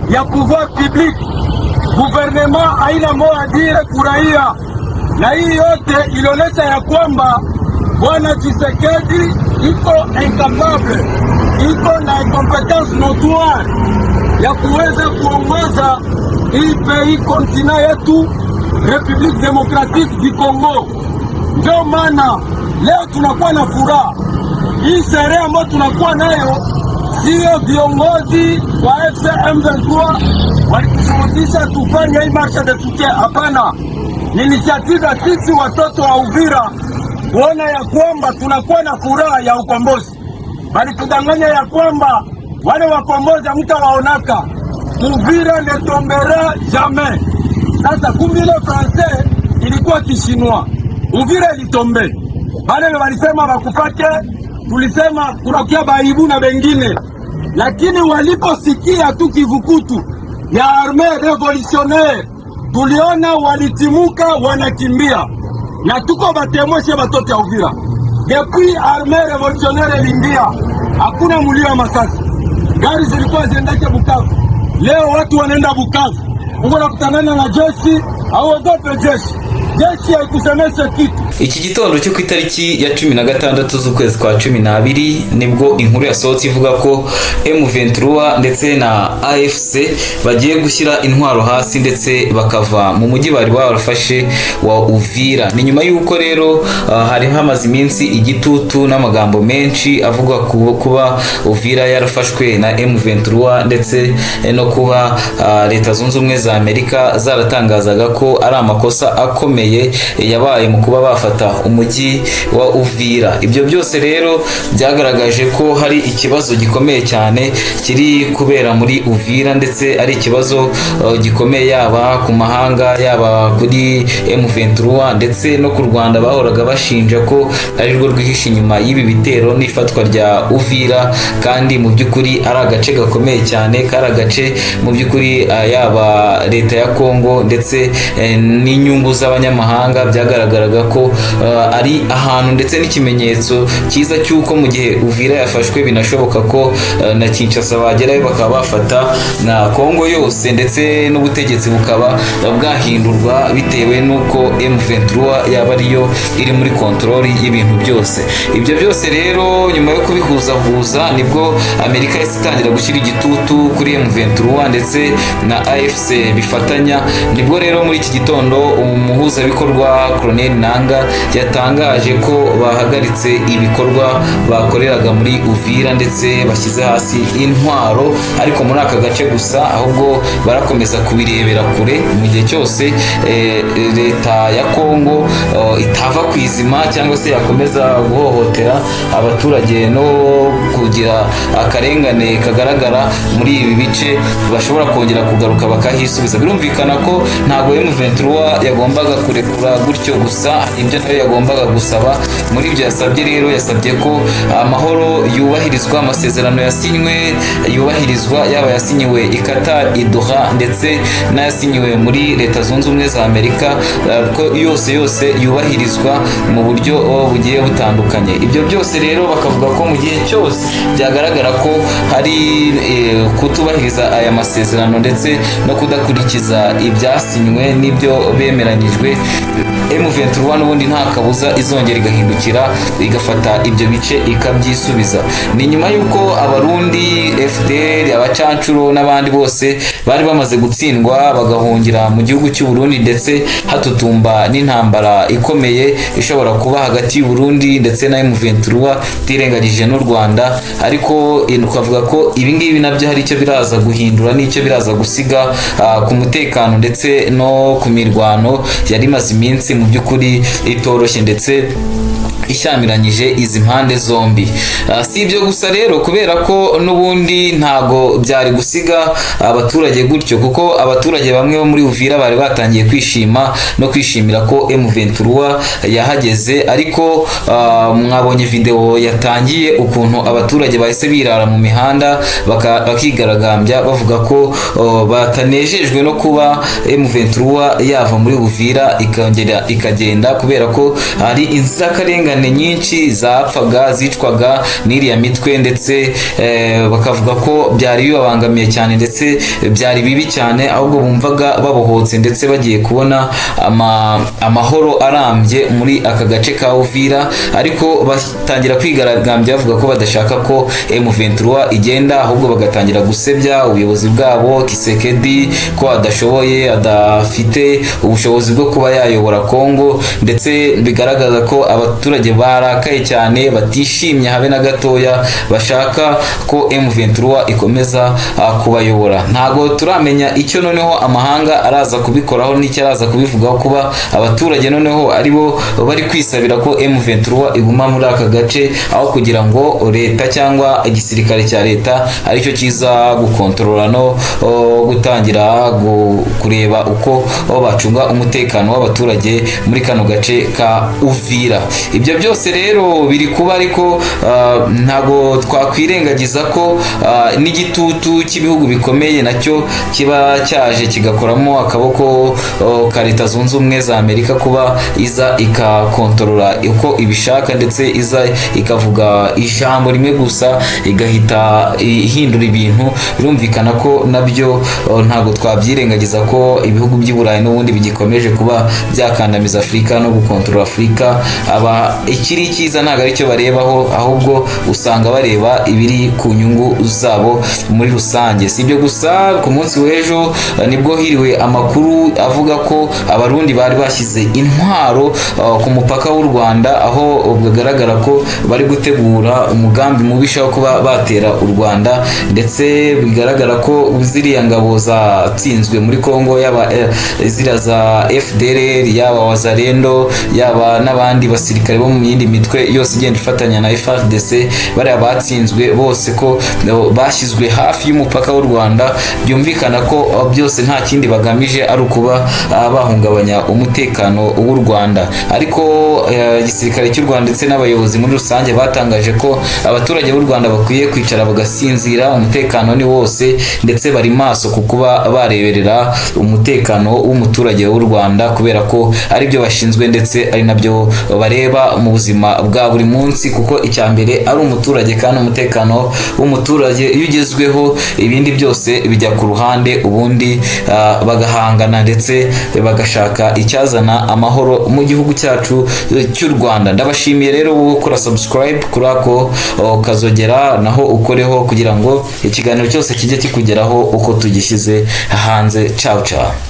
ya pouvoir public. Gouvernement haina moja dire kuraia, na hii yote inaonyesha ya kwamba Bwana Tshisekedi iko incapable, iko na incompetence notoire ya kuweza kuongoza hii pays kontina yetu Republique Democratique du Congo. Ndio maana leo tunakuwa na furaha. Hii sherehe ambayo tunakuwa nayo sio viongozi wa M23 walitushurutisha tufanye hii marche de soutien. Hapana, ni initiative ya sisi watoto wa Uvira kuona ya kwamba tunakuwa na furaha ya ukombozi. Bali tudanganya ya kwamba wale wakombozi mtawaonaka Uvira ne tombera jamais. Sasa kumbe ile français ilikuwa kishinwa, Uvira ilitombe. Wale walisema bakupake, tulisema kunakia baibu na bengine, lakini waliposikia tu kivukutu ya armée révolutionnaire, tuliona walitimuka wanakimbia, na tuko batemoshe batoto ya Uvira. Depuis armée révolutionnaire iliingia, hakuna mulio wa masasi, gari zilikuwa ziendeke Bukavu. Leo watu wanaenda Bukavu, uko nakutanana na jeshi au ogope jeshi. Jeshi haikusemesha kitu. Iki gitondo cyo ku itariki ya 16 z'ukwezi kwa 12 nibwo inkuru yasohotse ivuga ko M23 ndetse na AFC bagiye gushyira intwaro hasi ndetse bakava mu mujyi bari barafashe wa Uvira. Ni nyuma y'uko rero hari hamaze iminsi igitutu n'amagambo menshi avuga kuba Uvira yarafashwe na M23 ndetse no kuba leta zunze ubumwe za Amerika zaratangazaga ko ari amakosa akomeye yabaye mu kuba bafata umujyi wa Uvira. Ibyo byose rero byagaragaje ko hari ikibazo gikomeye cyane kiri kubera muri Uvira, ndetse ari ikibazo gikomeye yaba ku mahanga, yaba kuri M23 ndetse no ku Rwanda. Bahoraga bashinja ko ari rwo rwihishe inyuma y'ibi bitero n'ifatwa rya Uvira, kandi mu by'ukuri ari agace gakomeye cyane, kari agace mu by'ukuri yaba leta ya Kongo ndetse n'inyungu z'abanyamahanga byagaragaraga ko ari ahantu ndetse n'ikimenyetso cyiza cy'uko mu gihe Uvira yafashwe binashoboka ko na Kinshasa bagerayo bakaba bafata na Kongo yose, ndetse n'ubutegetsi bukaba bwahindurwa bitewe n'uko M23 yaba ariyo iri muri kontroli y'ibintu byose. Ibyo byose rero nyuma yo kubihuzahuza nibwo Amerika yasitangira gushyira igitutu kuri M23 ndetse na AFC bifatanya. Nibwo rero muri iki gitondo umuhuzabikorwa Colonel Nanga yatangaje ko bahagaritse ibikorwa bakoreraga muri Uvira ndetse bashyize hasi intwaro, ariko muri aka gace gusa, ahubwo barakomeza kubirebera kure mu gihe cyose leta ya Kongo itava kwizima cyangwa se yakomeza guhohotera abaturage no kugira akarengane kagaragara muri ibi bice. Bashobora kongera kugaruka bakahisubiza. Birumvikana ko ntago M23 yagombaga kurekura gutyo gusa, ibyo nayo yagombaga gusaba. Muri ibyo yasabye rero, yasabye ko amahoro yubahirizwa, amasezerano yasinywe yubahirizwa, yaba yasinyiwe i Qatar, i Doha ndetse n'ayasinyiwe muri leta zunze ubumwe za Amerika, ko yose yubahirizwa mu buryo bugiye butandukanye. Ibyo byose rero bakavuga ko mu gihe cyose byagaragara ko hari kutubahiriza aya masezerano ndetse no kudakurikiza ibyasinywe n'ibyo bemeranyijwe, M23 n'ubundi nta kabuza izongera igahindukira igafata ibyo bice ikabyisubiza. Ni nyuma y'uko abarundi, FDL, abacancuro n'abandi bose bari bamaze gutsindwa bagahungira mu gihugu cy'u Burundi, ndetse hatutumba n'intambara ikomeye ishobora kuba hagati y'u Burundi ndetse na M23 tirengagije n'u Rwanda. Ariko ukavuga ko ibi ngibi nabyo hari icyo biraza guhindura n'icyo biraza gusiga ku mutekano ndetse no ku mirwano yari maze iminsi mu by'ukuri itoroshye ndetse ishyamiranyije izi mpande zombi. Si ibyo gusa rero, kubera ko n'ubundi ntago byari gusiga abaturage gutyo, kuko abaturage bamwe bo muri Uvira bari batangiye kwishima no kwishimira ko M23 yahageze. Ariko mwabonye video yatangiye ukuntu abaturage bahise birara mu mihanda bakigaragambya bavuga ko batanejejwe no kuba M23 yava muri Uvira ikagenda, kubera ko hari inzirakarengane inzirakarengane nyinshi zapfaga zicwaga n'iriya mitwe, ndetse bakavuga ko byari bibabangamiye cyane ndetse byari bibi cyane, ahubwo bumvaga babohotse ndetse bagiye kubona amahoro arambye muri aka gace ka Uvira. Ariko batangira kwigaragambya bavuga ko badashaka ko M23 igenda, ahubwo bagatangira gusebya ubuyobozi bwabo, Kisekedi ko adashoboye, adafite ubushobozi bwo kuba yayobora Kongo, ndetse bigaragaza ko abaturage barakaye cyane, batishimye habe na gatoya, bashaka ko M23 ikomeza kubayobora. Ntago turamenya icyo noneho amahanga araza kubikoraho n'icyo araza kubivugaho, kuba abaturage noneho aribo bari kwisabira ko M23 iguma muri aka gace, aho kugira ngo leta cyangwa igisirikare cya leta aricyo kiza gukontorora no gutangira kureba uko bacunga umutekano w'abaturage muri kano gace ka Uvira. Ibyo byose rero biri kuba, ariko ntago twakwirengagiza ko n'igitutu cy'ibihugu bikomeye nacyo kiba cyaje kigakoramo akaboko ka Leta Zunze Ubumwe za Amerika, kuba iza ikakontorora uko ibishaka, ndetse iza ikavuga ijambo rimwe gusa igahita ihindura ibintu. Birumvikana ko nabyo ntago twabyirengagiza ko ibihugu by'i Burayi n'ubundi bigikomeje kuba byakandamiza Afurika no gukontorora Afurika. Ikiri cyiza ntago aricyo barebaho, ahubwo usanga bareba ibiri ku nyungu zabo muri rusange. Si ibyo gusa, ku munsi w'ejo nibwo hiriwe amakuru avuga ko abarundi bari bashyize intwaro ku mupaka w'u Rwanda, aho bigaragara ko bari gutegura umugambi mubisha wo kuba batera u Rwanda, ndetse bigaragara ko ziriya ngabo zatsinzwe muri Kongo, yaba ziriya za FDLR, yaba Wazalendo, yaba n'abandi basirikare bo mu yindi mitwe yose igenda ifatanya na FARDC, bari batsinzwe bose, ko bashyizwe hafi y'umupaka w'u Rwanda. Byumvikana ko byose nta kindi bagamije ari ukuba bahungabanya umutekano w'u Rwanda. Ariko igisirikare cy'u Rwanda ndetse n'abayobozi muri rusange batangaje ko abaturage b'u Rwanda bakwiye kwicara bagasinzira, umutekano ni wose, ndetse bari maso ku kuba bareberera umutekano w'umuturage w'u Rwanda, kubera ko ari byo bashinzwe ndetse ari nabyo bareba mu buzima bwa buri munsi, kuko icya mbere ari umuturage, kandi umutekano w'umuturage iyo ugezweho ibindi byose bijya ku ruhande, ubundi bagahangana ndetse bagashaka icyazana amahoro mu gihugu cyacu cy'u Rwanda. Ndabashimiye rero gukora subscribe kuri ako kazogera, naho ukoreho kugira ngo ikiganiro cyose kijye kikugeraho uko tugishyize hanze. Ciao ciao.